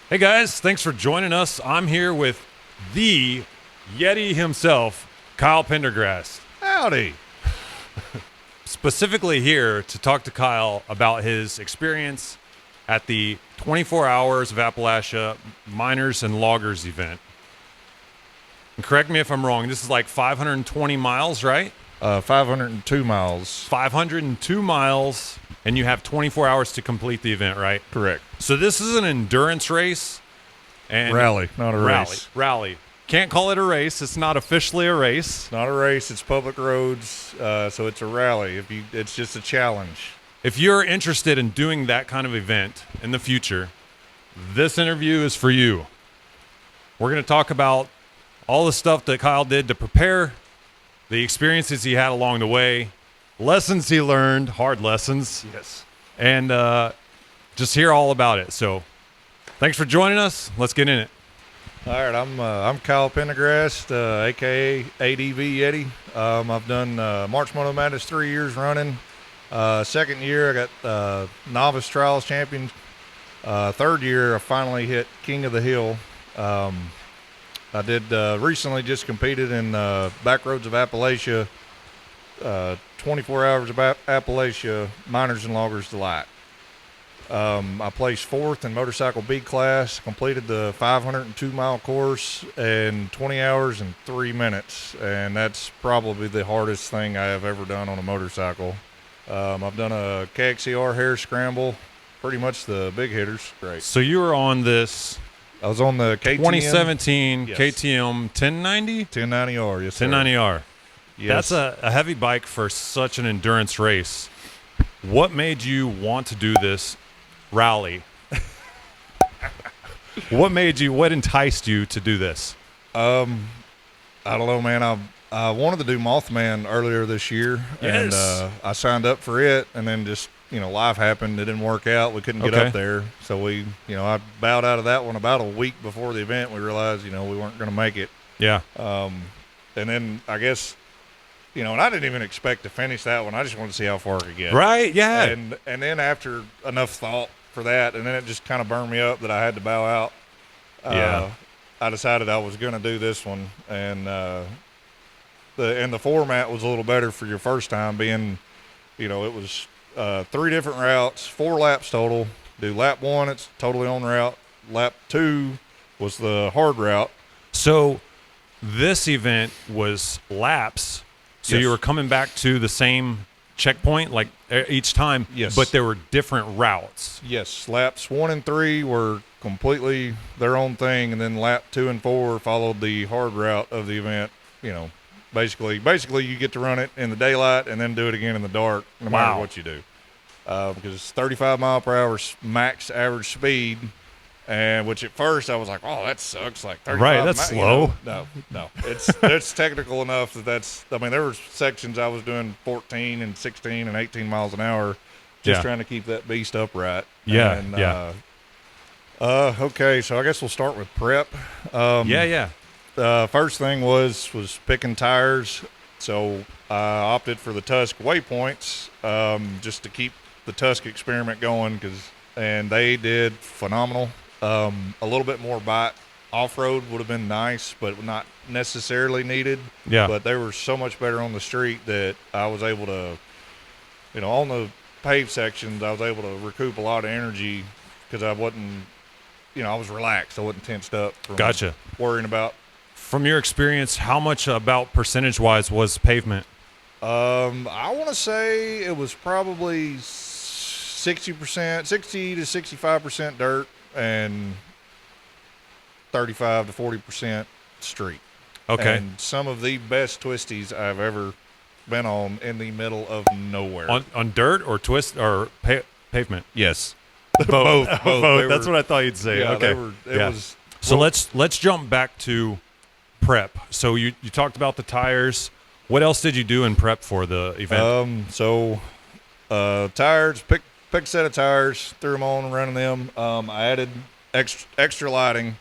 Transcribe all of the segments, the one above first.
Hey guys, thanks for joining us. I'm here with the Yeti himself, Kyle Pendergrast. Howdy. Specifically here to talk to Kyle about his experience at the 24 Hours of Appalachia Miners and Loggers event. And correct me if I'm wrong, this is like 520 miles, right? 502 miles. 502 miles, and you have 24 hours to complete the event, right? Correct. So this is an endurance race. And Rally, not a race. Rally. Can't call it a race. It's not officially a race. Not a race. It's public roads, so it's a rally. It's just a challenge. If you're interested in doing that kind of event in the future, this interview is for you. We're going to talk about all the stuff that Kyle did to prepare, the experiences he had along the way, lessons he learned, hard lessons. Yes. And just hear all about it. So thanks for joining us. Let's get in it. All right, I'm Kyle Pendergrast, aka ADV Yeti. I've done March Moto Madness 3 years running. Second year, I got novice trials champion. Third year, I finally hit King of the Hill. I did recently just competed in Backroads of Appalachia, 24 Hours of Appalachia, Miners and Loggers Delight. I placed fourth in motorcycle B class, completed the 502-mile course in 20 hours and 3 minutes, and that's probably the hardest thing I have ever done on a motorcycle. I've done a KXCR hare scramble, pretty much the big hitters. Great. So you were on this I was on the KTM 2017 Yes. KTM 1090? 1090R, yes, sir. 1090R. Yes. That's a heavy bike for such an endurance race. What made you want to do this rally? What enticed you to do this? I don't know, man. I wanted to do Mothman earlier this year, Yes. and I signed up for it, and then just life happened. It didn't work out. We couldn't get Okay. up there, so I bowed out of that one about a week before the event. We realized we weren't going to make it, Yeah. and then I guess and I didn't even expect to finish that one. I just wanted to see how far I could get. Right? Yeah. And then after enough thought for that, and then it just kind of burned me up that I had to bow out. Yeah. I decided I was going to do this one, and the format was a little better for your first time, being, it was 3 different routes, 4 laps total. Do lap 1, it's totally on route. Lap 2 was the hard route. So this event was laps. So Yes. you were coming back to the same checkpoint like each time, Yes. but there were different routes. Yes, laps 1 and 3 were completely their own thing, and then lap 2 and 4 followed the hard route of the event. Basically you get to run it in the daylight and then do it again in the dark, no matter Wow. what you do. Because it's 35 mile per hour max average speed, and which at first I was like, oh, that sucks. Like 35 Right, that's slow. No, it's technical enough that there were sections I was doing 14 and 16 and 18 miles an hour, just Yeah. trying to keep that beast upright. Yeah, And, yeah. Okay, so I guess we'll start with prep. Yeah. First thing was picking tires. So I opted for the Tusk Waypoints, just to keep the Tusk experiment going, and they did phenomenal. A little bit more bite off-road would have been nice, but not necessarily needed. Yeah. But they were so much better on the street that I was able to, on the paved sections, I was able to recoup a lot of energy because I wasn't, I was relaxed. I wasn't tensed up from Gotcha. worrying about. From your experience, how much about percentage-wise was pavement? I want to say it was probably 60%, 60 to 65% dirt, and 35 to 40% street. Okay. And some of the best twisties I've ever been on in the middle of nowhere. On dirt or twist or pavement? Yes. Both. They That's were- what I thought you'd say. Yeah, okay. it was. So let's jump back to prep. So you talked about the tires. What else did you do in prep for the event? Tires, picked a set of tires, threw them on, running them. I added extra lighting,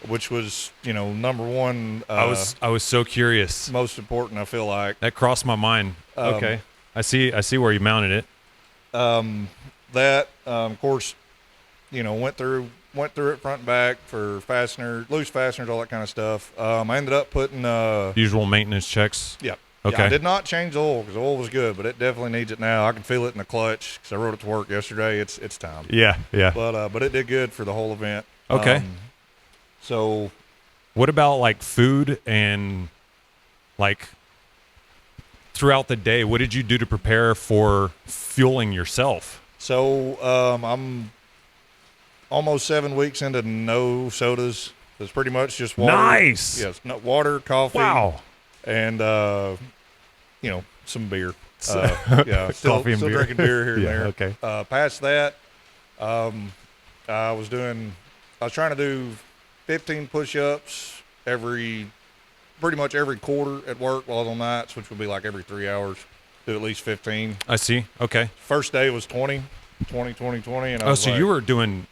which was, number one. I was so curious. Most important, I feel like. That crossed my mind. Okay. I see where you mounted it. Of course, went through went through it front and back for fasteners, loose fasteners, all that kind of stuff. I ended up putting Usual maintenance checks. yeah. Okay. Yeah, I did not change the oil because the oil was good, but it definitely needs it now. I can feel it in the clutch because I rode it to work yesterday. It's time. Yeah. Yeah. But it did good for the whole event. Okay. So What about like food and like throughout the day? What did you do to prepare for fueling yourself? I'm almost 7 weeks into no sodas. It's pretty much just water. Nice. Yes, no, water, coffee. Wow. And some beer. Yeah, still Coffee and beer. drinking beer here and Yeah, there. okay. Past that, I was trying to do 15 push-ups pretty much every quarter at work while I was on nights, which would be like every 3 hours. Do at least 15. I see. Okay. First day was 20, and I Oh, was so like, you were doing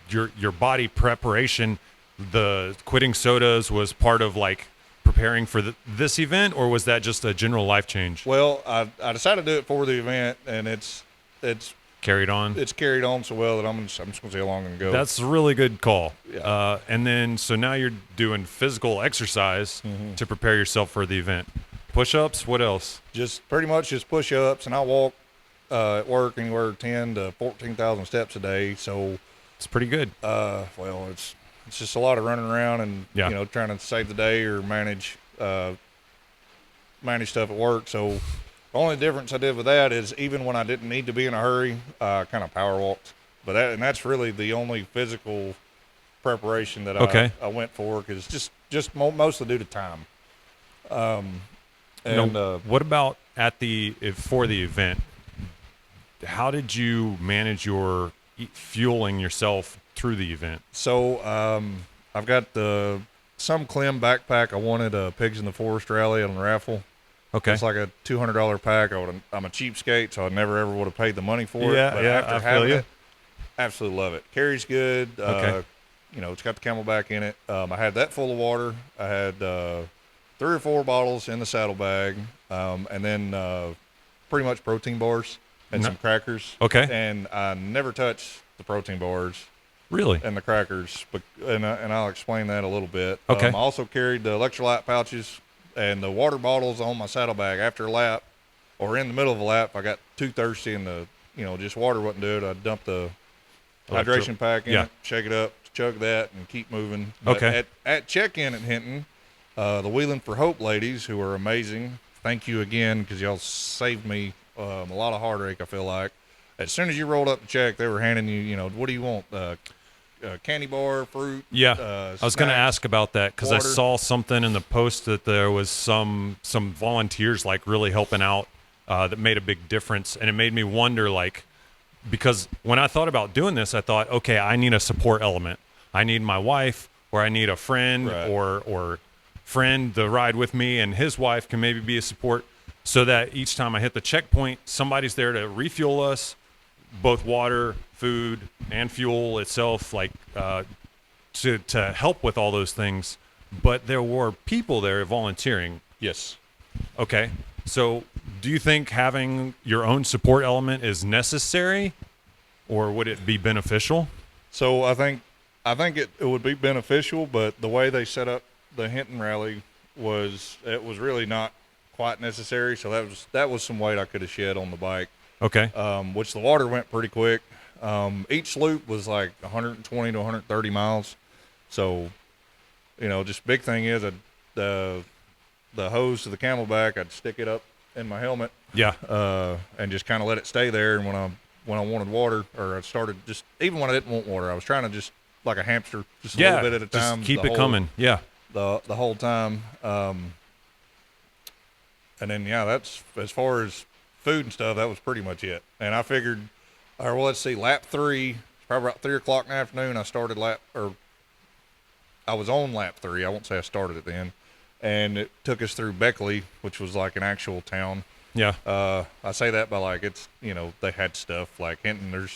your body preparation. The quitting sodas was part of like preparing for this event, or was that just a general life change? well, I decided to do it for the event, and it's Carried on. it's carried on so well that I'm just going to see how long I can go. That's a really good call. Yeah. And then, so now you're doing physical exercise Mm-hmm. to prepare yourself for the event. Push-ups. What else? Just pretty much just push-ups, and I walk at work anywhere 10 to 14,000 steps a day. So, It's pretty good. well, it's just a lot of running around and Yeah. trying to save the day or manage stuff at work. So, the only difference I did with that is even when I didn't need to be in a hurry, I kind of power walked. But that's really the only physical preparation that Okay. I went for, because just mostly due to time. What about for the event? How did you manage your fueling yourself through the event? So I've got some Clem backpack. I wanted a Pigs in the Forest rally on the raffle. Okay. It's like a $200 pack. I'm a cheapskate, so I never ever would have paid the money for it. Yeah, But yeah, after I feel having you. it, absolutely love it. Carries good. Okay. It's got the Camelback in it. I had that full of water. I had 3 or 4 bottles in the saddlebag, and then pretty much protein bars and No- some crackers. Okay. And I never touched the protein bars Really? and the crackers, and I'll explain that a little bit. Okay. I also carried the electrolyte pouches and the water bottles on my saddlebag. After a lap, or in the middle of a lap, I got too thirsty and just water wasn't doing it. I dumped the hydration pack in Yeah. it, shake it up, chug that, and keep moving. But Okay. At check-in at Hinton, the Wheeling for Hope ladies, who are amazing, thank you again, because y'all saved me a lot of heartache, I feel like. As soon as you rolled up the check, they were handing you, what do you want? Candy bar, fruit. Yeah. I was going to snacks. ask about that because I water. saw something in the post that there was some volunteers like really helping out that made a big difference. And it made me wonder, like, because when I thought about doing this, I thought, okay, I need a support element. I need my wife, or I need a friend Right. or friend to ride with me, and his wife can maybe be a support, so that each time I hit the checkpoint, somebody's there to refuel us, both water, food, and fuel itself, like to help with all those things. But there were people there volunteering. Yes. Okay. So do you think having your own support element is necessary, or would it be beneficial? So I think it would be beneficial, but the way they set up the Hinton rally was really not quite necessary. So that was some weight I could have shed on the bike. Okay. Which the water went pretty quick. Each loop was like 120 to 130 miles. So, just big thing is the hose to the Camelback, I'd stick it up in my helmet, Yeah. and just kind of let it stay there. And when I wanted water, or I started just, even when I didn't want water, I was trying to just like a hamster, just a Yeah. little bit at a time. Just keep the it whole- coming. Yeah. the whole time. And then, that's, as far as food and stuff, that was pretty much it. And I figured, all right, well, let's see, lap 3, probably about 3 o'clock in the afternoon, I was on lap 3. I won't say I started it then. And it took us through Beckley, which was like an actual town. Yeah. I say that by like, it's, they had stuff like Hinton. you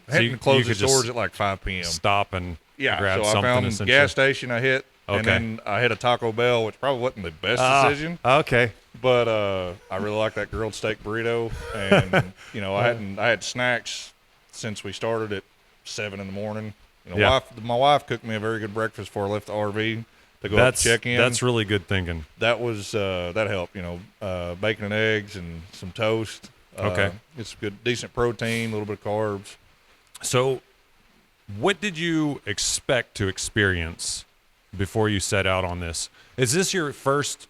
Hinton closes could just doors at like 5 p.m. Stop and Yeah, grab so I something. found essentially. gas station I hit, and Okay. then I hit a Taco Bell, which probably wasn't the best decision. Okay. But I really like that grilled steak burrito, and I had snacks since we started at 7 in the morning. Yeah. My wife cooked me a very good breakfast before I left the RV to go up to check in. That's really good thinking. That was that helped. Bacon and eggs and some toast. Okay. It's good, decent protein, a little bit of carbs. So, what did you expect to experience before you set out on this? Is this your first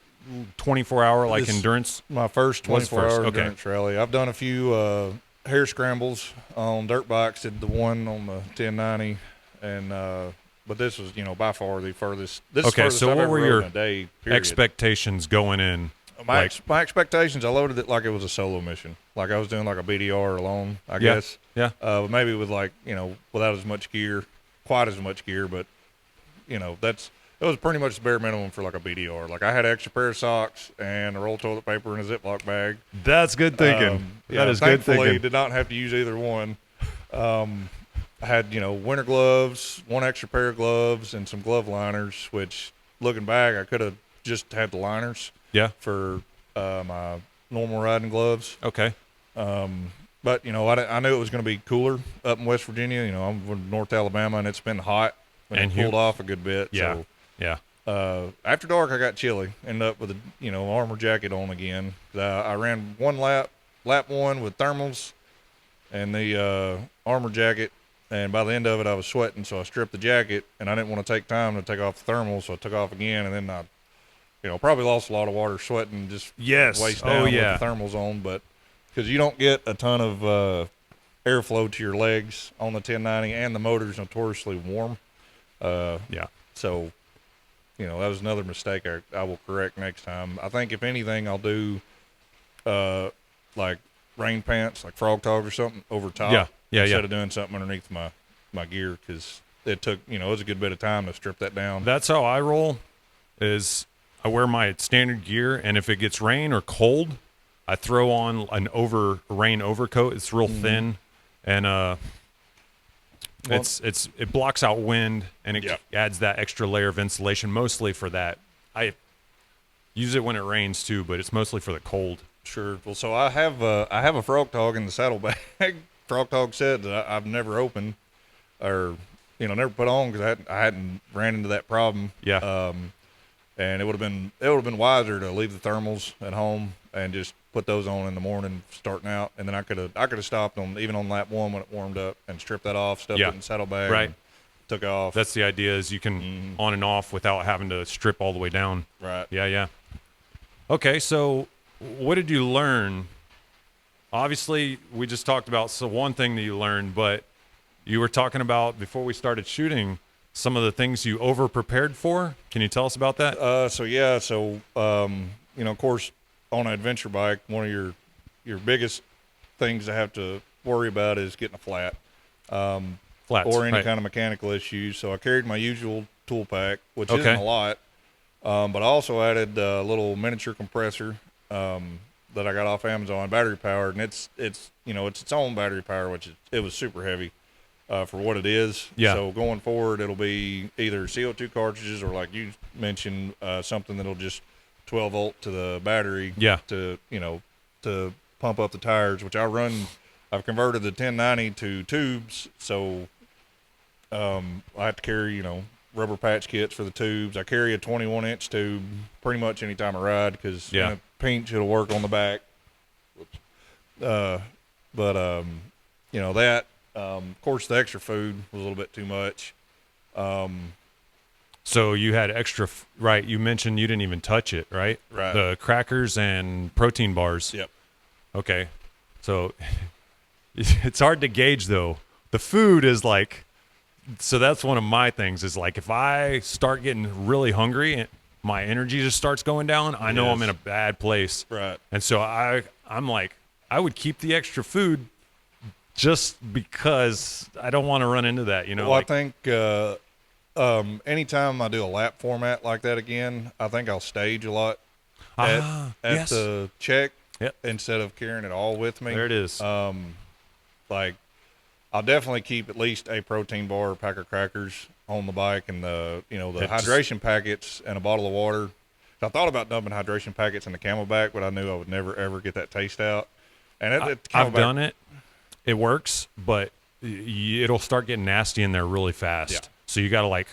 24-hour endurance? My first Was 24-hour first, okay. endurance rally. I've done a few hair scrambles on dirt bikes. Did the one on the 1090, and but this was by far the furthest. This is Okay, furthest so I've what ever were rode your in a day, period. expectations going in? My expectations, I loaded it like it was a solo mission, like I was doing like a BDR alone, I guess. Yeah. But maybe with without as much gear, quite as much gear, but it was pretty much the bare minimum for like a BDR. Like I had an extra pair of socks and a roll of toilet paper in a Ziploc bag. That's good thinking. That is good thinking. Did not have to use either one. I had winter gloves, one extra pair of gloves, and some glove liners. Which, looking back, I could have just had the liners. Yeah. For my normal riding gloves. Okay. But I knew it was going to be cooler up in West Virginia. I'm from North Alabama, and it's been hot and it cooled off a good bit. Yeah. So, yeah. after dark, I got chilly. Ended up with a armor jacket on again. I ran one lap one with thermals and the armor jacket, and by the end of it, I was sweating, so I stripped the jacket, and I didn't want to take time to take off the thermals, so I took off again, and then I probably lost a lot of water sweating, just waist down with the thermals on, but because you don't get a ton of airflow to your legs on the 1090, and the motor's notoriously warm. Yeah. So, that was another mistake I will correct next time. I think if anything, I'll do like rain pants, like frog togs or something over top. Instead of doing something underneath my gear, because it took it was a good bit of time to strip that down. That's how I roll. I wear my standard gear, and if it gets rain or cold, I throw on an rain overcoat. It's real thin, and it blocks out wind, and it adds that extra layer of insulation. Mostly for that, I use it when it rains too, but it's mostly for the cold. Sure. Well, so I have a frog tog in the saddlebag, frog tog set that I've never opened or never put on because I hadn't ran into that problem. Yeah. And it would have been wiser to leave the thermals at home and just put those on in the morning starting out, and then I could have stopped on lap one when it warmed up and stripped that off, stuffed it in the saddlebag, right, and took off. That's the idea, is you can on and off without having to strip all the way down. Right. Yeah. Okay, so what did you learn? Obviously, we just talked about one thing that you learned, but you were talking about before we started shooting some of the things you over prepared for. Can you tell us about that? Of course, on an adventure bike, one of your biggest things to have to worry about is getting a flat, Flats, or any kind of mechanical issues. So I carried my usual tool pack, which isn't a lot, but I also added a little miniature compressor that I got off Amazon, battery powered, and it's its own battery power, which it was super heavy. For what it is. Yeah. So going forward, it'll be either CO2 cartridges or, like you mentioned, something that'll just 12 volt to the battery. Yeah. To pump up the tires, which I've converted the 1090 to tubes. So I have to carry, rubber patch kits for the tubes. I carry a 21-inch tube pretty much anytime I ride because in a pinch it'll work on the back. That. Of course, the extra food was a little bit too much. So you had extra, right? You mentioned you didn't even touch it, right? Right. The crackers and protein bars. Yep. Okay. So it's hard to gauge, though. The food is like, so that's one of my things is like, if I start getting really hungry and my energy just starts going down, I know I'm in a bad place. Right. And so I'm like, I would keep the extra food just because I don't want to run into that, Well, I think anytime I do a lap format like that again, I think I'll stage a lot at the check instead of carrying it all with me. There it is. Like I'll definitely keep at least a protein bar or pack of crackers on the bike, and the hydration packets and a bottle of water. I thought about dumping hydration packets in the Camelback, but I knew I would never ever get that taste out. And I've done it. It works, but it'll start getting nasty in there really fast. Yeah. So you got to like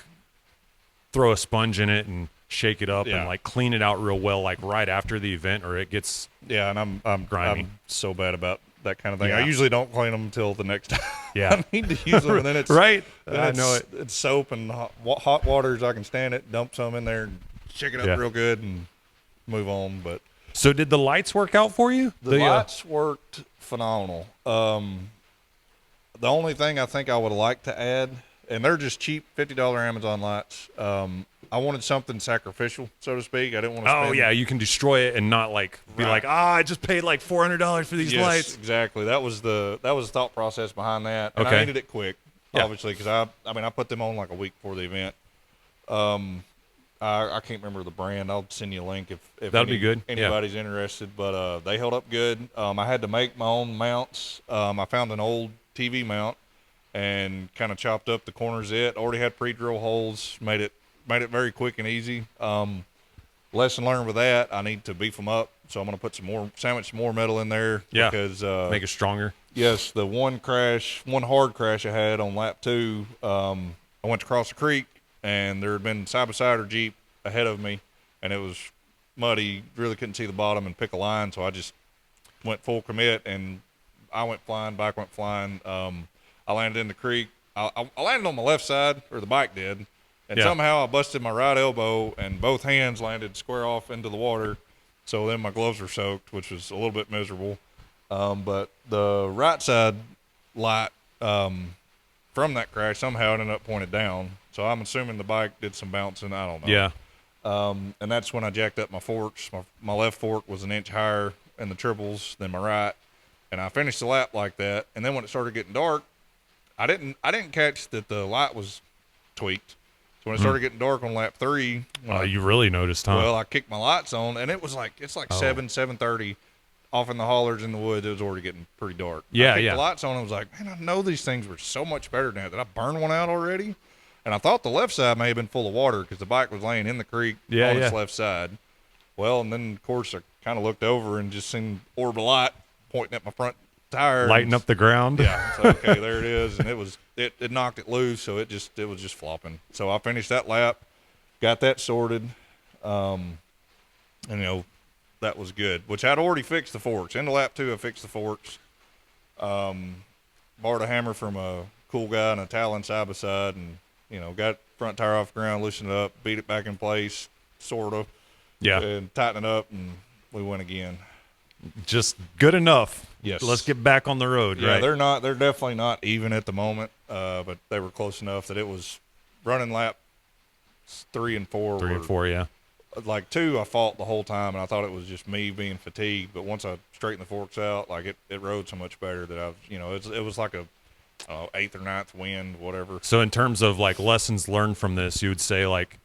throw a sponge in it and shake it up Yeah. and like clean it out real well, like right after the event, or it gets Yeah, and I'm grimy. I'm so bad about that kind of thing. Yeah. I usually don't clean them until the next time. Yeah. I need to use them, and then it's right. then I it's, know it. It's soap and hot waters. I can stand it. Dump some in there and shake it up Yeah. real good and move on. But So did the lights work out for you? the lights worked phenomenal. The only thing I think I would like to add, and they're just cheap $50 Amazon lights. I wanted something sacrificial, so to speak. I didn't want to. Oh yeah, you can destroy it and not like be like, I just paid like $400 for these Yes, lights. exactly. That was the thought process behind that. And Okay. I needed it quick, Yeah. obviously, because I put them on like a week before the event. I can't remember the brand. I'll send you a link if That'd be good. Yeah. anybody's interested. But they held up good. I had to make my own mounts. I found an old TV mount and kind of chopped up the corners of it. Already had pre-drill holes. Made it very quick and easy. Lesson learned with that, I need to beef them up. So I'm going to put sandwich some more metal in there. Yeah. Because Make it stronger. yes, the one hard crash I had on lap 2, I went to cross the creek, and there had been side-by-side or Jeep ahead of me, and it was muddy, really couldn't see the bottom and pick a line, so I just went full commit, and I went flying, bike went flying. I landed in the creek. I landed on my left side, or the bike did, and Yeah. somehow I busted my right elbow, and both hands landed square off into the water, so then my gloves were soaked, which was a little bit miserable. But the right side light from that crash somehow ended up pointed down. So I'm assuming the bike did some bouncing. I don't know. Yeah. And that's when I jacked up my forks. My left fork was an inch higher in the triples than my right. And I finished the lap like that. And then when it started getting dark, I didn't catch that the light was tweaked. So when it started getting dark on lap 3, You really noticed, huh? well, I kicked my lights on, and it's like 7:30 off in the hollers in the woods. It was already getting pretty dark. Yeah, I kicked yeah. the lights on and was like, man, I know these things were so much better than that. Did I burn one out already? And I thought the left side may have been full of water because the bike was laying in the creek on its left side. Well, and then, of course, I kind of looked over and just seen orb of light pointing at my front tire. Lighting up the ground. Yeah, so okay, there it is, and it knocked it loose, so it was just flopping. So I finished that lap, got that sorted, and that was good. Which I'd already fixed the forks. Into lap 2, I fixed the forks. Borrowed a hammer from a cool guy and a Talon side by side, and got front tire off the ground, loosened it up, beat it back in place, sort of, and tighten it up, and we went again. Just good enough. Yes. Let's get back on the road, Yeah, right? they're definitely not even at the moment, but they were close enough that it was running lap 3 and 4. 3 and 4, yeah. Like 2, I fought the whole time, and I thought it was just me being fatigued. But once I straightened the forks out, like it rode so much better that it was like a 8th or 9th wind, whatever. So in terms of like lessons learned from this, you would say like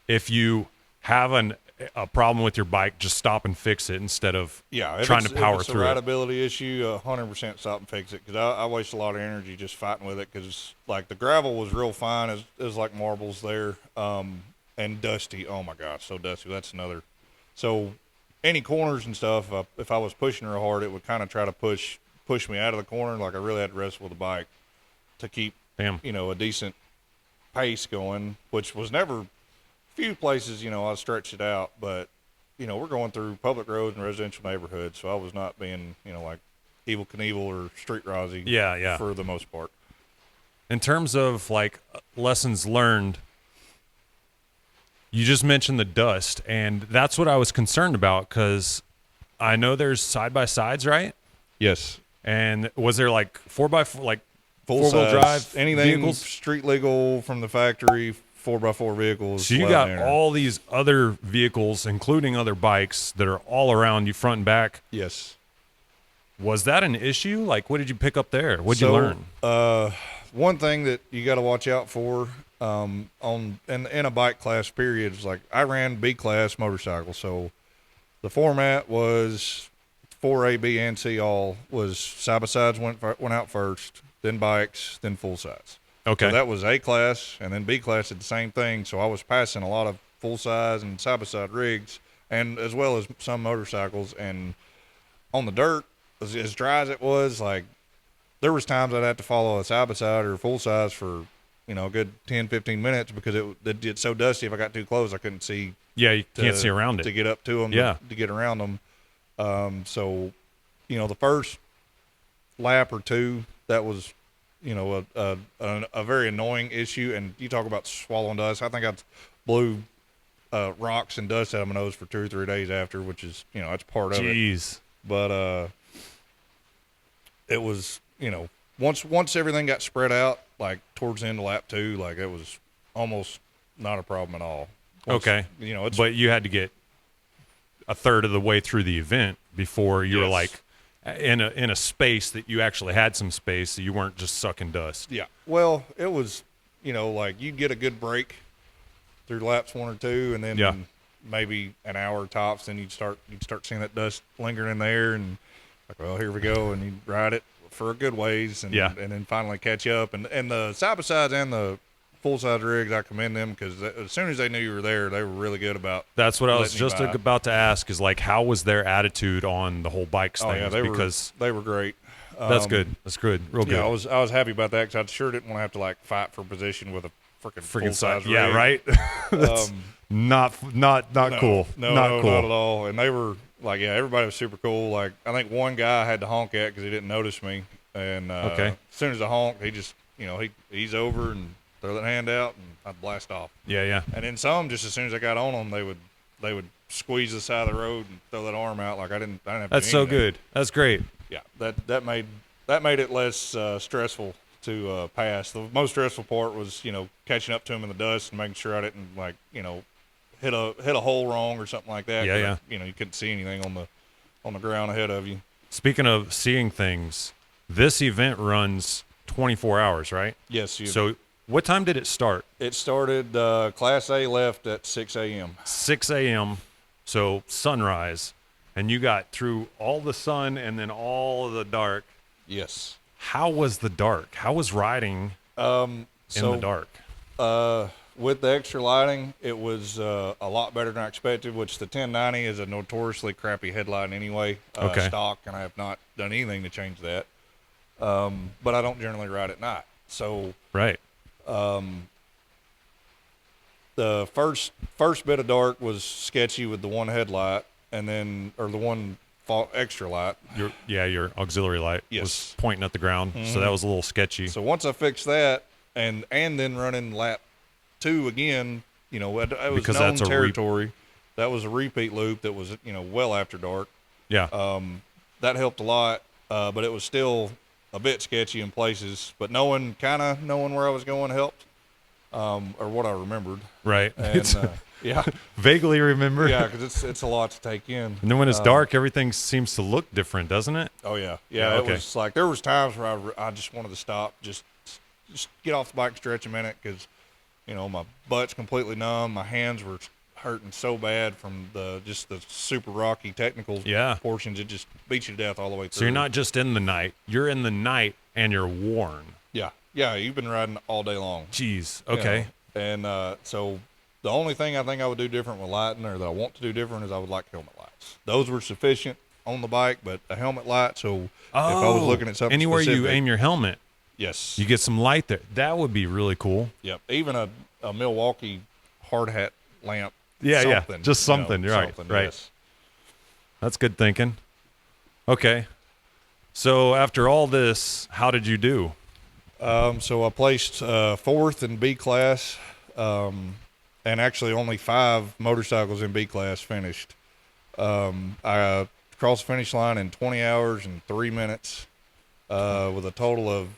if you have a problem with your bike, just stop and fix it instead of trying to power through If it. it's a rideability issue, 100% stop and fix it, because I waste a lot of energy just fighting with it, because like the gravel was real fine. It was like marbles there, and dusty. Oh my gosh, so dusty. That's another. So any corners and stuff, if I was pushing real hard, it would kind of try to push me out of the corner. Like I really had to wrestle with the bike to keep a decent pace going, which was never. Few places, I stretched it out, but we're going through public roads and residential neighborhoods, so I was not being like Evel Knievel or Street Rozzy for the most part. In terms of like lessons learned, you just mentioned the dust, and that's what I was concerned about, because I know there's side-by-sides, right? Yes. And was there like 4x4, like Full four-wheel drive anything vehicles? street legal from the factory, 4x4 vehicles. So you got all these other vehicles, including other bikes, that are all around you front and back. Yes. Was that an issue? Like, what did you pick up there? What'd you learn? One thing that you got to watch out for in a bike class period is, like, I ran B class motorcycle, so the format was 4A, B, and C all was side by sides went out first, then bikes, then full size. Okay. So that was A class, and then B class did the same thing. So I was passing a lot of full size and side by side rigs, and as well as some motorcycles. And on the dirt, as dry as it was, like there was times I'd have to follow a side by side or full size for, a good 10, 15 minutes because it gets so dusty. If I got too close, I couldn't see. Yeah, you can't see around to it. get up to them. Yeah. To get around them. So, the first lap or two, that was, a very annoying issue. And you talk about swallowing dust. I think I blew rocks and dust out of my nose for 2 or 3 days after, which is, that's part of it. Jeez. But it was, once everything got spread out, like towards the end of lap 2, like it was almost not a problem at all. Okay. But you had to get a third of the way through the event before you were like in a space that you actually had some space, so you weren't just sucking dust. Yeah. Well, it was, like you'd get a good break through laps 1 or 2, and then maybe an hour tops, then you'd start seeing that dust lingering in there, and like, well, here we go, and you'd ride it for a good ways, and then finally catch up. And the side by sides and the full size rigs, I commend them because as soon as they knew you were there, they were really good about. That's what I was just about to ask. Is like, how was their attitude on the whole bikes thing? Yeah, they were great. That's good. That's good. Real good. I was happy about that because I sure didn't want to have to like fight for position with a freaking full size rig. Yeah, right. That's not cool. No, not cool. Not at all. And they were like, everybody was super cool. Like, I think one guy I had to honk at because he didn't notice me, and as soon as I honked, he just he's over and throw that hand out, and I'd blast off. Yeah. And then some, just as soon as I got on them, they would squeeze the side of the road and throw that arm out like I didn't have to. That's so good. That's great. Yeah, that made it less stressful to pass. The most stressful part was catching up to him in the dust and making sure I didn't hit a hole wrong or something like that. Yeah. You couldn't see anything on the ground ahead of you. Speaking of seeing things, this event runs 24 hours, right? Yes. So what time did it start? It started, Class A left at 6 a.m. 6 a.m., so sunrise, and you got through all the sun and then all of the dark. Yes. How was the dark? How was riding in the dark? With the extra lighting, it was a lot better than I expected, which the 1090 is a notoriously crappy headlight anyway, stock, and I have not done anything to change that. But I don't generally ride at night. So right. The first bit of dark was sketchy with the one headlight, and then the one extra light. Your auxiliary light was pointing at the ground, so that was a little sketchy. So once I fixed that, and then running lap 2 again, it was because known territory. That was a repeat loop that was well after dark. Yeah. That helped a lot, but it was still a bit sketchy in places. But knowing where I was going helped. Or what I remembered. Right. And, vaguely remember. Yeah, because it's a lot to take in. And then when it's dark, everything seems to look different, doesn't it? Oh, yeah. Yeah, it was like there was times where I just wanted to stop, just get off the bike and stretch a minute because, my butt's completely numb. My hands were hurting so bad from the super rocky technical portions. It just beats you to death all the way through. So you're not just in the night. You're in the night and you're worn. Yeah. Yeah, you've been riding all day long. Jeez. Okay. And so the only thing I think I would do different with lighting, or that I want to do different, is I would like helmet lights. Those were sufficient on the bike, but a helmet light. So if I was looking at something anywhere specific, you aim your helmet, yes, you get some light there. That would be really cool. Yep. Even a Milwaukee hard hat lamp. Yeah. Just something. Right. Yes. That's good thinking. Okay. So after all this, how did you do? So I placed 4th in B class, and actually only 5 motorcycles in B class finished. I crossed the finish line in 20 hours and 3 minutes, with a total of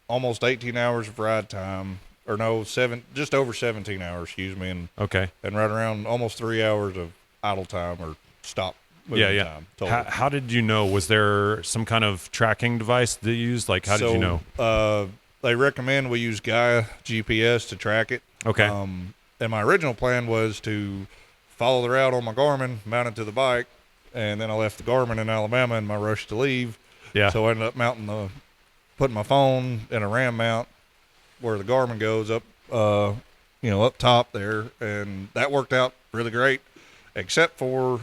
almost 18 hours of ride time, or no, just over 17 hours, excuse me, and right around almost 3 hours of idle time or stop moving time. Total. How did you know? Was there some kind of tracking device that you used? Like, how did you know? They recommend we use Gaia GPS to track it. Okay. And my original plan was to follow the route on my Garmin, mount it to the bike, and then I left the Garmin in Alabama in my rush to leave. Yeah. So I ended up putting my phone in a RAM mount where the Garmin goes up, up top there, and that worked out really great, except for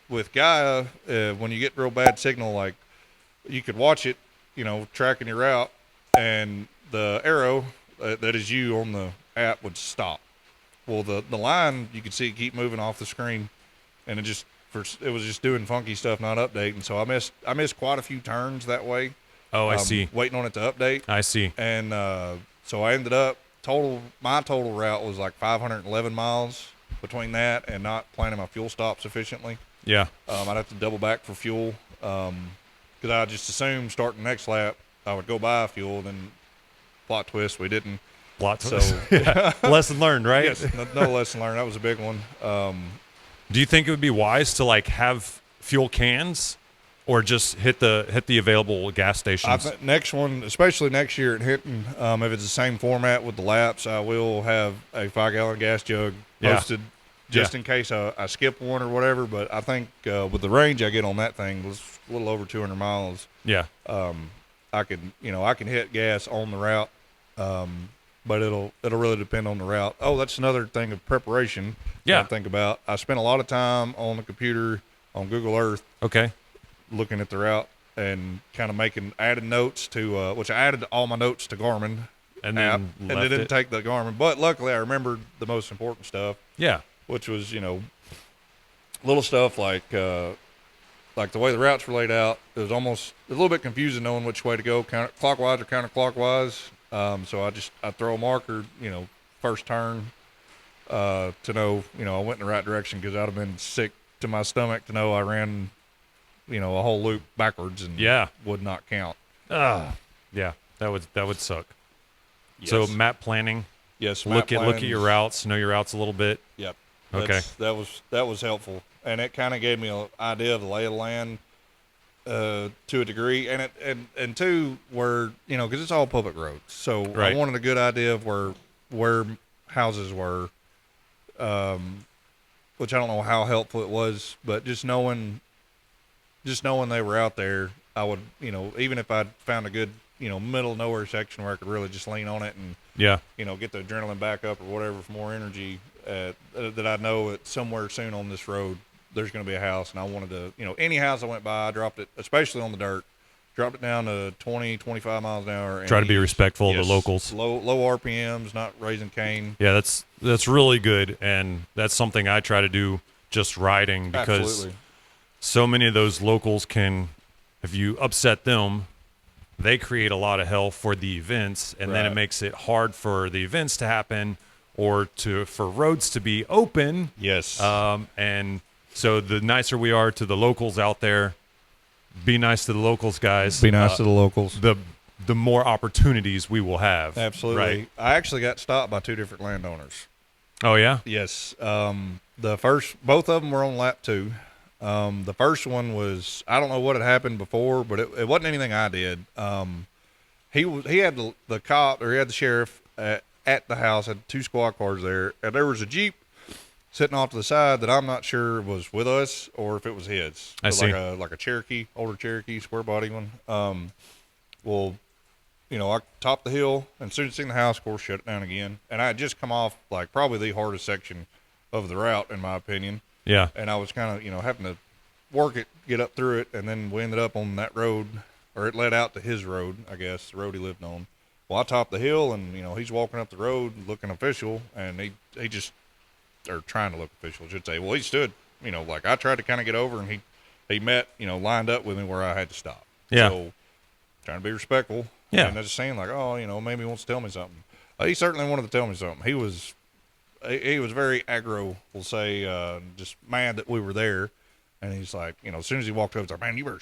with Gaia, when you get real bad signal, like you could watch it tracking your route, and the arrow that is you on the app would stop. Well, the line, you could see it keep moving off the screen, and it was just doing funky stuff, not updating. So I missed quite a few turns that way. Oh, I see. Waiting on it to update. I see. And so I ended up my total route was like 511 miles between that and not planning my fuel stops efficiently. Yeah. I'd have to double back for fuel because I just assumed starting the next lap I would go buy fuel. Then plot twist, we didn't. Plot twist. So yeah. Lesson learned, right? Yes, no lesson learned. That was a big one. Do you think it would be wise to like have fuel cans, or just hit the available gas stations? I think next one, especially next year at Hinton, if it's the same format with the laps, I will have a 5-gallon gas jug posted just in case I skip one or whatever. But I think with the range I get on that thing, was a little over 200 miles. Yeah. I can hit gas on the route, but it'll really depend on the route. Oh, that's another thing of preparation. Yeah. I think about. I spent a lot of time on the computer on Google Earth. Okay. Looking at the route and kind of added notes to which I added all my notes to Garmin and app, then and they didn't take the Garmin, but luckily I remembered the most important stuff. Yeah. Which was little stuff like the way the routes were laid out. It was almost a little bit confusing knowing which way to go, clockwise or counterclockwise. So I throw a marker, first turn to know I went in the right direction, because I'd have been sick to my stomach to know I ran a whole loop backwards and would not count. Yeah, that would suck. Yes. So map planning. Yes, look at your routes, know your routes a little bit. Yep. Okay. That was helpful, and it kind of gave me an idea of the lay of the land to a degree, and two, where because it's all public roads, so right. I wanted a good idea of where houses were, which I don't know how helpful it was, but just knowing they were out there, I would, even if I'd found a good, middle of nowhere section where I could really just lean on it and, get the adrenaline back up or whatever for more energy, that I know that somewhere soon on this road, there's going to be a house. And I wanted to, any house I went by, I dropped it, especially on the dirt, dropped it down to 20, 25 miles an hour. And try to be respectful of the locals. Low RPMs, not raising Cain. Yeah, that's really good. And that's something I try to do just riding, because Absolutely. So many of those locals if you upset them, they create a lot of hell for the events, and then it makes it hard for the events to happen or for roads to be open. Yes. And so the nicer we are to the locals out there, be nice to the locals, guys. Be nice to the locals. The more opportunities we will have. Absolutely. Right? I actually got stopped by 2 different landowners. Oh, yeah? Yes. Both of them were on lap 2. The first one was, I don't know what had happened before, but it wasn't anything I did. He had the cop, or he had the sheriff at the house, had 2 squad cars there, and there was a Jeep sitting off to the side that I'm not sure was with us or if it was his. I see. Like a Cherokee, older Cherokee, square body one. Well, I topped the hill, and as soon as I seen the house, of course, shut it down again. And I had just come off like probably the hardest section of the route, in my opinion. Yeah. And I was kind of, having to work it, get up through it, and then we ended up on that road, or it led out to his road, I guess, the road he lived on. Well, I topped the hill, and, he's walking up the road looking official, and he just, or trying to look official, I should say. Well, he stood, like I tried to kind of get over, and he met, lined up with me where I had to stop. Yeah. So, trying to be respectful. Yeah. And I was just saying, like, maybe he wants to tell me something. He certainly wanted to tell me something. He was very aggro, we'll say, just mad that we were there. And he's like, as soon as he walked over, he's like, man, you better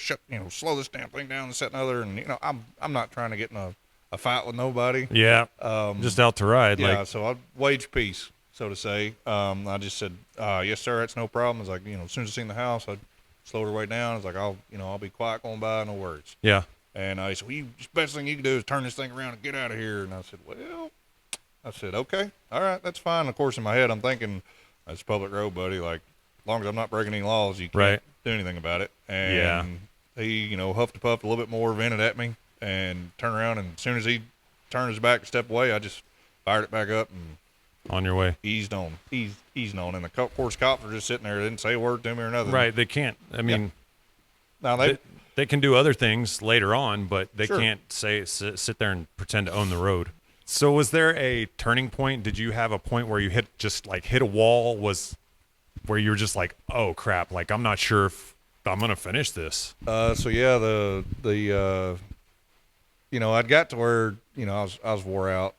slow this damn thing down and set another. And, I'm not trying to get in a fight with nobody. Yeah. Just out to ride. Yeah. So I waged peace, so to say. I just said, yes, sir, that's no problem. I was like, as soon as I seen the house, I slowed her way down. I was like, I'll be quiet going by, no worries. Yeah. And he said, the best thing you can do is turn this thing around and get out of here. And I said, okay, all right, that's fine. Of course, in my head, I'm thinking, that's a public road, buddy. Like, as long as I'm not breaking any laws, you can't do anything about it. And he, huffed and puffed a little bit more, vented at me, and turned around. And as soon as he turned his back to step away, I just fired it back up and on your way. Eased on. And of course, cops were just sitting there, didn't say a word to me or nothing. Right, they can't. I mean, now They can do other things later on, but they Sure. can't sit there and pretend to own the road. So was there a turning point? Did you have a point where you hit a wall? Was where you were just like, oh crap, like I'm not sure if I'm gonna finish this. So yeah, I'd got to where, I was wore out.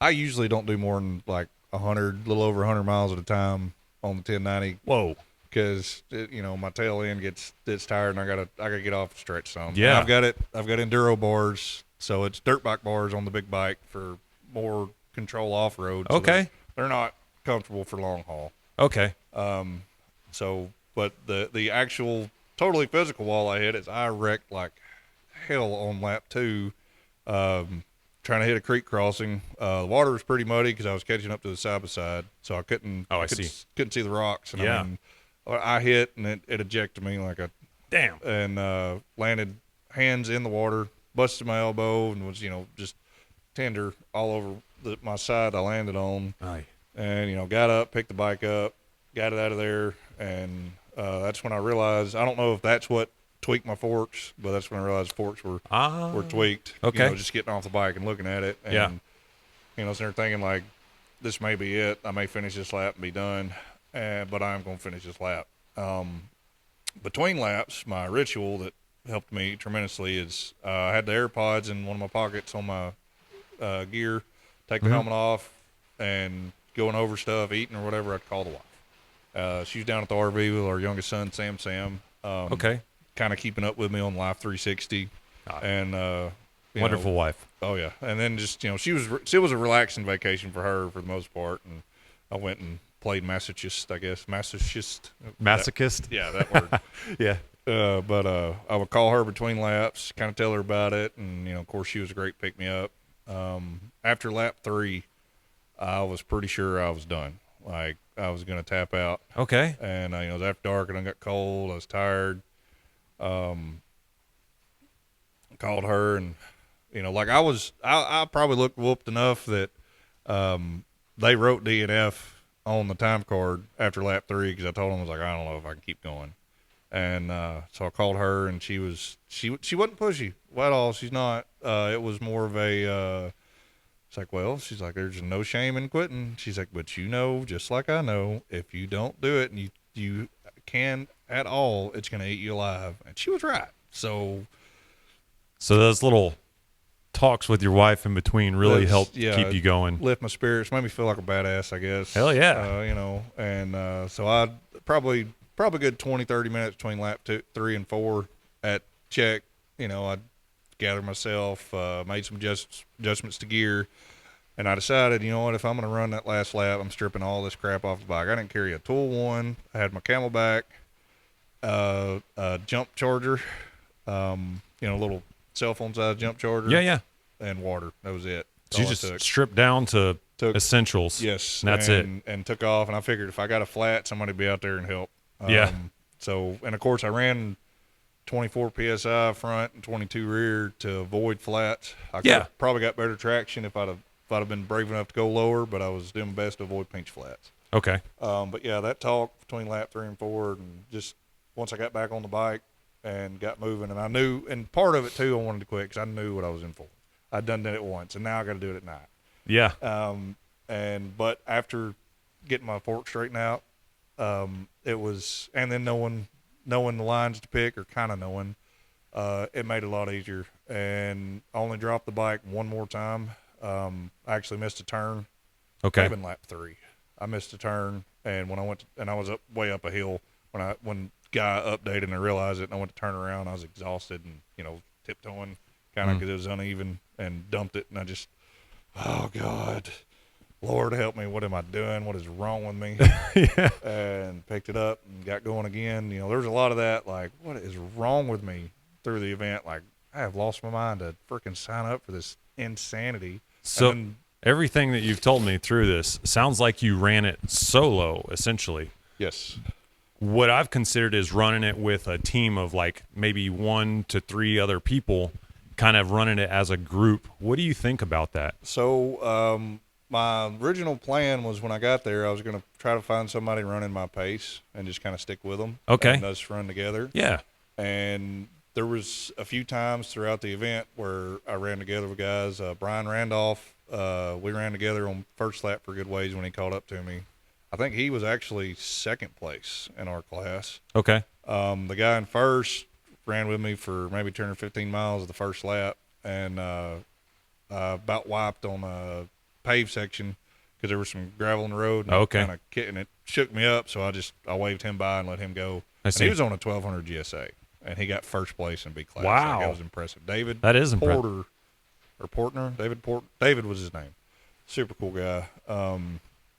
I usually don't do more than like 100, little over 100 miles at a time on the 1090. Whoa. Because my tail end gets tired, and I gotta get off the stretch some. Yeah. And I've got enduro bars, so it's dirt bike bars on the big bike for more control off road. So Okay. they're not comfortable for long haul. Okay. So, but the actual totally physical wall I hit is I wrecked like hell on lap 2, trying to hit a creek crossing. The water was pretty muddy because I was catching up to the side by side, so I couldn't. Oh, I couldn't, see. Couldn't see the rocks. And Yeah. I mean, I hit and it ejected me like a Damn. and landed hands in the water, busted my elbow, and was just tender all over my side I landed on. Aye. And got up, picked the bike up, got it out of there, and that's when I realized, I don't know if that's what tweaked my forks, but that's when I realized forks were tweaked. Okay. Just getting off the bike and looking at it, and Yeah. sitting there thinking like, this may be it. I may finish this lap and be done, but I'm going to finish this lap. Between laps, my ritual that helped me tremendously is I had the AirPods in one of my pockets on my gear, take the helmet off, and going over stuff, eating or whatever, I'd call the wife. She was down at the RV with our youngest son, Sam. Okay. Kind of keeping up with me on Life 360. And Wonderful wife. Oh yeah, and then just it was a relaxing vacation for her for the most part, and I went and played Massachusetts, I guess Massachusetts. Masochist. Yeah, that word. Yeah. But I would call her between laps, kind of tell her about it, and of course she was a great pick me up. After lap 3, I was pretty sure I was done. Like I was gonna tap out. Okay. And it was after dark, and I got cold. I was tired. Called her, and like I probably looked whooped enough that they wrote DNF on the time card after lap 3 because I told them, I was like, I don't know if I can keep going. And so I called her, and she wasn't pushy at all. She's not. It was more of a it's like, well, she's like, there's no shame in quitting. She's like, but just like I know, if you don't do it and you can at all, it's gonna eat you alive. And she was right. So those little talks with your wife in between really helped keep you going. Lift my spirits, made me feel like a badass, I guess. Hell yeah. And so I probably good 20, 30 minutes between lap 2, 3, and 4 at check. I gathered myself, made some adjustments to gear, and I decided, what, if I'm going to run that last lap, I'm stripping all this crap off the bike. I didn't carry a tool one. I had my Camelback, a jump charger, a little cell phone size jump charger. Yeah. And water. That was it. So you just stripped down to essentials. Yes. And that's it. And took off, and I figured if I got a flat, somebody would be out there and help. Yeah. So, and of course I ran 24 PSI front and 22 rear to avoid flats. I probably got better traction if I'd have been brave enough to go lower, but I was doing my best to avoid pinch flats. Okay. But yeah, that talk between lap 3 and 4, and just once I got back on the bike and got moving, and I knew, and part of it too, I wanted to quit because I knew what I was in for. I'd done it once, and now I got to do it at night. Yeah. But after getting my fork straightened out, it was, and then knowing the lines to pick, or kind of knowing, it made it a lot easier. And I only dropped the bike one more time. I actually missed a turn. Okay. Maybe in lap 3, I missed a turn, and when I went and I was way up a hill when guy updated and I realized it, and I went to turn around, I was exhausted and tiptoeing, kind of because it was uneven, and dumped it, and I just, oh God, Lord help me, what am I doing? What is wrong with me? Yeah. And picked it up and got going again. There was a lot of that, like, what is wrong with me through the event? Like, I have lost my mind to freaking sign up for this insanity. So everything that you've told me through this sounds like you ran it solo, essentially. Yes. What I've considered is running it with a team of like maybe 1 to 3 other people, kind of running it as a group. What do you think about that? So my original plan was, when I got there, I was going to try to find somebody running my pace and just kind of stick with them. Okay. And us run together. Yeah. And There was a few times throughout the event where I ran together with guys. Brian Randolph, we ran together on first lap for good ways when he caught up to me. I think he was actually second place in our class. Okay. The guy in first ran with me for maybe 215 miles of the first lap, and about wiped on a paved section because there was some gravel in the road. And Okay. kind of and it shook me up, so I waved him by and let him go. I And see. he was on a 1200 GSA, and he got first place in B class. Wow. Like, that was impressive. David That is impressive. Porter or Portner. David was his name. Super cool guy.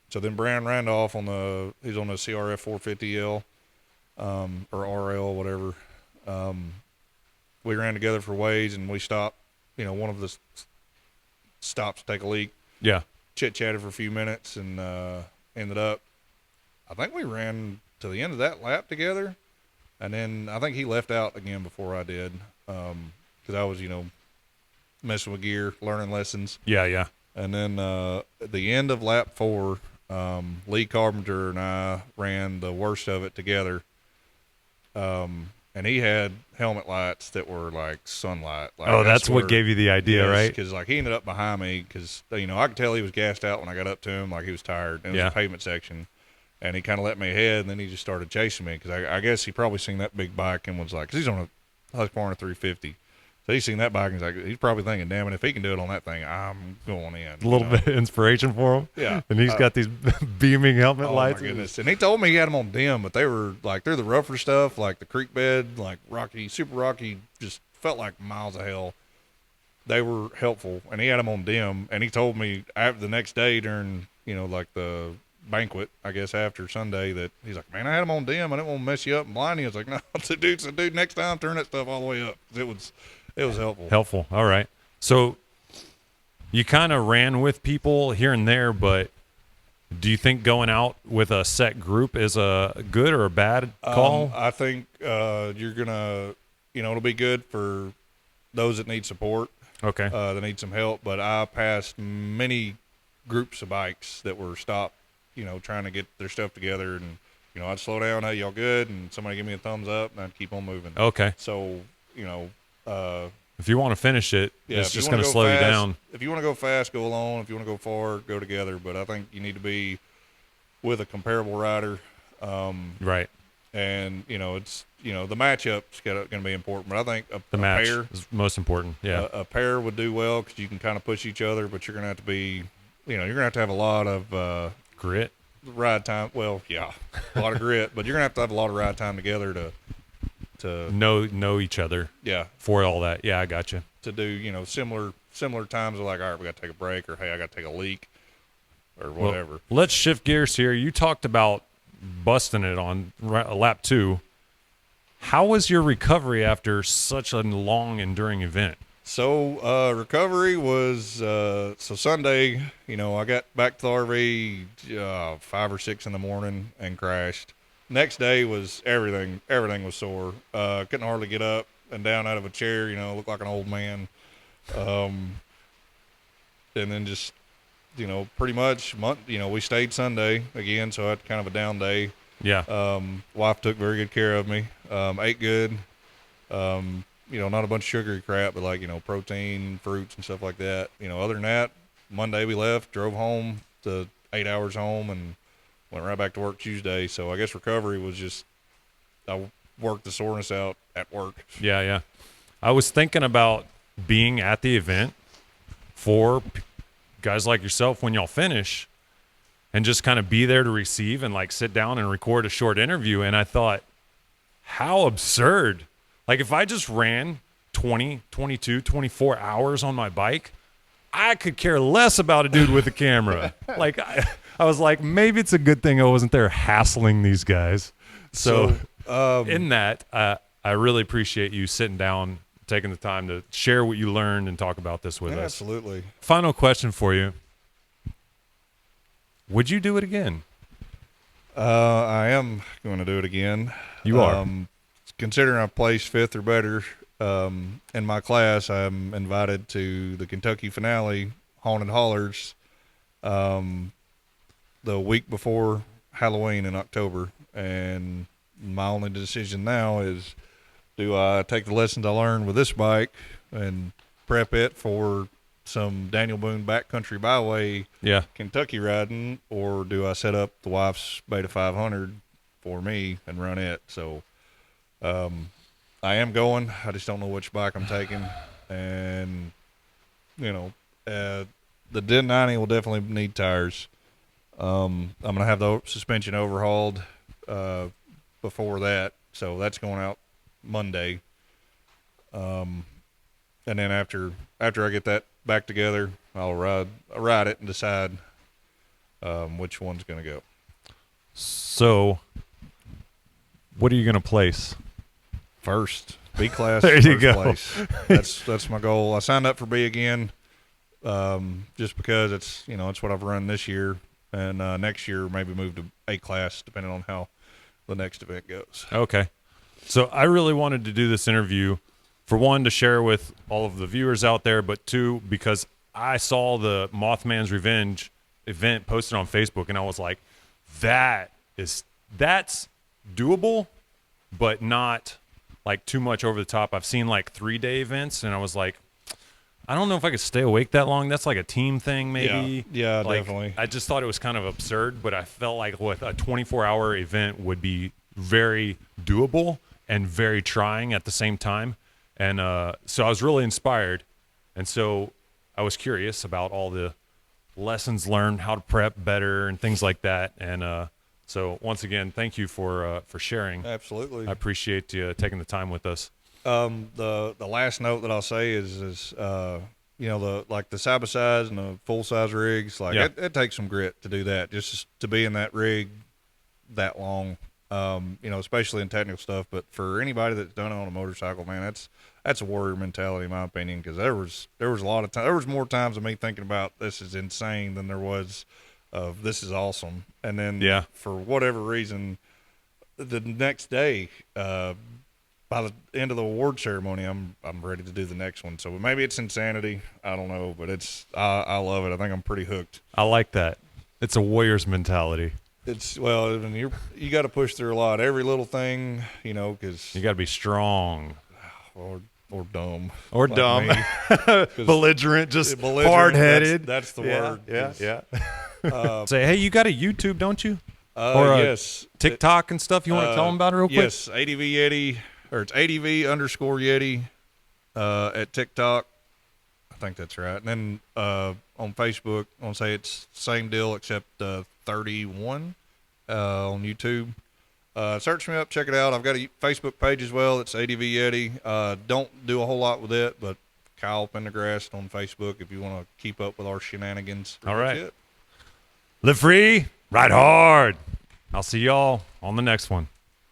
So then Brian Randolph he's on the CRF 450L or RL, whatever. We ran together for ways, and we stopped. One of the stops to take a leak. Yeah. Chit-chatted for a few minutes, and ended up, I think we ran to the end of that lap together, and then I think he left out again before I did, because I was, messing with gear, learning lessons. Yeah. Yeah. And then at the end of lap 4, Lee Carpenter and I ran the worst of it together. And he had helmet lights that were like sunlight. Like, Oh, that's what gave you the idea, right? Because he ended up behind me because, I could tell he was gassed out when I got up to him, like he was tired. It was a pavement section. And he kind of let me ahead, and then he just started chasing me because I guess he probably seen that big bike and was like, because he's on a Husqvarna 350. So he's seen that bike and he's probably thinking, damn it, if he can do it on that thing, I'm going in. A little bit of inspiration for him. Yeah. And he's got these beaming helmet lights. Oh, my goodness. And he told me he had them on dim, but they were like, they're the rougher stuff, like the creek bed, like rocky, super rocky, just felt like miles of hell. They were helpful. And he had them on dim. And he told me after the next day during, like the banquet, I guess after Sunday, that he's like, man, I had them on dim. I didn't want to mess you up and blind you. I was like, no, dude, next time turn that stuff all the way up. It was helpful. Helpful. All right. So you kind of ran with people here and there, but do you think going out with a set group is a good or a bad call? I think you're going to, it'll be good for those that need support. Okay. That need some help. But I passed many groups of bikes that were stopped, trying to get their stuff together. And, I'd slow down. Hey, y'all good? And somebody give me a thumbs up, and I'd keep on moving. Okay. So, if you want to finish it, it's just going to slow you down. If you want to go fast, go alone. If you want to go far, go together. But I think you need to be with a comparable rider. Right. And, it's, the matchup's going to be important. But I think The match pair is most important. Yeah. a pair would do well because you can kind of push each other, but you're going to have to be, you're going to have a lot of Grit. ride time. Well, yeah, a lot of grit, but you're going to have a lot of ride time together to Know each other. Yeah. For all that. Yeah, I got you. To do, similar times of like, all right, we got to take a break, or hey, I got to take a leak, or whatever. Well, let's shift gears here. You talked about busting it on lap 2. How was your recovery after such a long, enduring event? So recovery was so Sunday. I got back to the RV 5 or 6 in the morning and crashed. Next day was everything was sore. Couldn't hardly get up and down out of a chair. Looked like an old man. And then just pretty much we stayed Sunday again, so I had kind of a down day. Yeah. Wife took very good care of me. Ate good. Not a bunch of sugary crap, but like, protein, fruits and stuff like that. Other than that, Monday we left, drove home to 8 hours home, and went right back to work Tuesday. So I guess recovery was just, I worked the soreness out at work. Yeah, yeah. I was thinking about being at the event for guys like yourself when y'all finish, and just kind of be there to receive and like sit down and record a short interview. And I thought, how absurd. Like if I just ran 20, 22, 24 hours on my bike, I could care less about a dude with a camera. Like I was like, maybe it's a good thing I wasn't there hassling these guys. So in that, I really appreciate you sitting down, taking the time to share what you learned and talk about this with us. Absolutely. Final question for you. Would you do it again? I am going to do it again. You are. Considering I placed 5th or better in my class, I'm invited to the Kentucky finale, Haunted Hollers, the week before Halloween in October. And my only decision now is do I take the lessons I learned with this bike and prep it for some Daniel Boone backcountry byway Yeah. Kentucky riding, or do I set up the wife's Beta 500 for me and run it? So I am going. I just don't know which bike I'm taking. And, the 1090 will definitely need tires. I'm going to have the suspension overhauled before that. So that's going out Monday. And then after I get that back together, I'll ride it and decide which one's going to go. So, what are you going to place? First, B class. There you first go. Place. That's my goal. I signed up for B again, just because it's what I've run this year, and next year maybe move to A class depending on how the next event goes. Okay. So I really wanted to do this interview, for one, to share with all of the viewers out there, but two, because I saw the Mothman's Revenge event posted on Facebook, and I was like, that's doable, but not like too much over the top. I've seen like 3-day events, and I was like, I don't know if I could stay awake that long. That's like a team thing, maybe. Yeah, like, definitely. I just thought it was kind of absurd, but I felt like with a 24-hour event would be very doable and very trying at the same time. And so I was really inspired. And so I was curious about all the lessons learned, how to prep better and things like that. And so once again, thank you for sharing. Absolutely. I appreciate you taking the time with us. The last note that I'll say is the side by sides and the full size rigs, like it takes some grit to do that, just to be in that rig that long. Especially in technical stuff, but for anybody that's done it on a motorcycle, man, that's a warrior mentality in my opinion. Because there was a lot of time, there was more times of me thinking about this is insane than there was of this is awesome. And then for whatever reason, the next day, by the end of the award ceremony, I'm ready to do the next one. So maybe it's insanity, I don't know, but I love it. I think I'm pretty hooked. I like that. It's a warrior's mentality. You got to push through a lot. Every little thing, because you got to be strong or dumb or like dumb, belligerent, hard-headed. That's the word. Yeah. Say, hey, you got a YouTube, don't you? Yes. TikTok and stuff. You want to tell them about it real quick? Yes, ADV Yeti, or it's ADV_Yeti at TikTok. I think that's right. And then on Facebook, I want to say it's same deal except 31 on YouTube. Search me up, check it out. I've got a Facebook page as well. It's ADV Yeti. Don't do a whole lot with it, but Kyle Pendergrast on Facebook if you want to keep up with our shenanigans. All right. Live free, ride hard. I'll see y'all on the next one.